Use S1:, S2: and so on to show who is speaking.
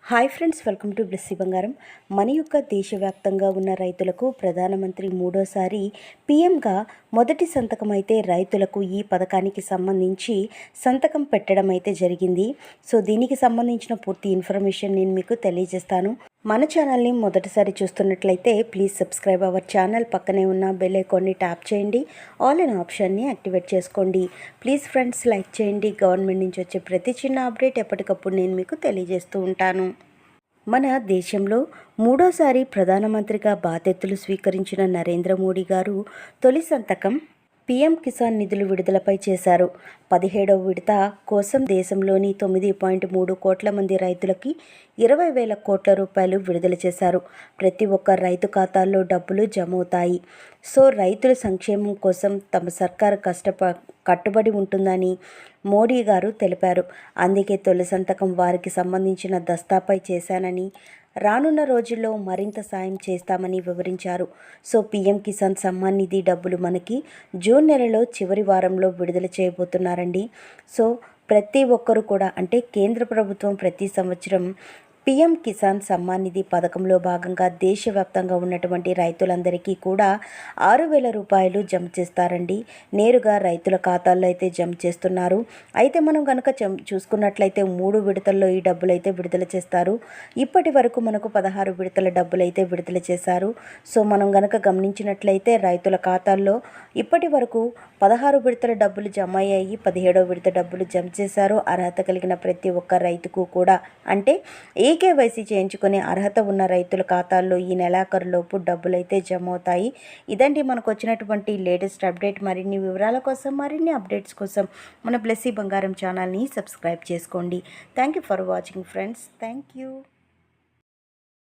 S1: Hi friends, welcome to Blessy బంగారం. మన యొక్క దేశవ్యాప్తంగా ఉన్న రైతులకు ప్రధానమంత్రి మూడోసారి పీఎంగా మొదటి సంతకం అయితే రైతులకు ఈ పథకానికి సంబంధించి సంతకం పెట్టడం అయితే జరిగింది. సో దీనికి సంబంధించిన పూర్తి ఇన్ఫర్మేషన్ నేను మీకు తెలియజేస్తాను. మన ఛానల్ని మొదటిసారి చూస్తున్నట్లయితే ప్లీజ్ సబ్స్క్రైబ్ అవర్ ఛానల్. పక్కనే ఉన్న బెల్ ఐకాన్ని ట్యాప్ చేయండి. ఆల్ అనే ఆప్షన్ని యాక్టివేట్ చేసుకోండి. ప్లీజ్ ఫ్రెండ్స్ లైక్ చేయండి. గవర్నమెంట్ నుంచి వచ్చే ప్రతి చిన్న అప్డేట్ ఎప్పటికప్పుడు నేను మీకు తెలియజేస్తూ ఉంటాను. మన దేశంలో మూడోసారి ప్రధానమంత్రిగా బాధ్యతలు స్వీకరించిన నరేంద్ర మోడీ గారు తొలి సంతకం పీఎం కిసాన్ నిధులు విడుదలపై చేశారు. 17వ విడత కోసం దేశంలోని 9.3 కోట్ల మంది రైతులకి 20,000 కోట్ల రూపాయలు విడుదల చేశారు. ప్రతి ఒక్క రైతు ఖాతాల్లో డబ్బులు జమ అవుతాయి. సో రైతుల సంక్షేమం కోసం తమ సర్కారు కట్టుబడి ఉంటుందని మోడీ గారు తెలిపారు. అందుకే తొలి సంతకం వారికి సంబంధించిన దస్తాపై చేశానని, రానున్న రోజుల్లో మరింత సాయం చేస్తామని వివరించారు. సో పీఎం కిసాన్ సమ్మాన్ నిధి డబ్బులు మనకి జూన్ నెలలో చివరి వారంలో విడుదల చేయబోతున్నారండి. సో ప్రతి ఒక్కరు కూడా, అంటే కేంద్ర ప్రభుత్వం ప్రతి సంవత్సరం పీఎం కిసాన్ సమ్మాన్ నిధి పథకంలో భాగంగా దేశవ్యాప్తంగా ఉన్నటువంటి రైతులందరికీ కూడా 6,000 రూపాయలు జమ చేస్తారండి. నేరుగా రైతుల ఖాతాల్లో అయితే జమ చేస్తున్నారు. అయితే మనం కనుక చూసుకున్నట్లయితే 3 విడతల్లో ఈ డబ్బులు అయితే విడుదల చేస్తారు. ఇప్పటి వరకు మనకు 16 విడతల డబ్బులు అయితే విడుదల చేశారు. సో మనం కనుక గమనించినట్లయితే రైతుల ఖాతాల్లో ఇప్పటి వరకు 16 విడతల డబ్బులు జమ అయ్యాయి. 17వ విడత డబ్బులు జమ చేశారు. అర్హత కలిగిన ప్రతి ఒక్క రైతుకు కూడా, అంటే కేవైసీ చేయించుకునే అర్హత ఉన్న రైతుల ఖాతాల్లో ఈ నెలాఖరులోపు డబ్బులైతే జమ అవుతాయి. ఇదండి మనకు వచ్చినటువంటి లేటెస్ట్ అప్డేట్. మరిన్ని వివరాల కోసం, మరిన్ని అప్డేట్స్ కోసం మన బ్లెస్సీ బంగారం ఛానల్ని సబ్స్క్రైబ్ చేసుకోండి. Thank you for watching friends. Thank you.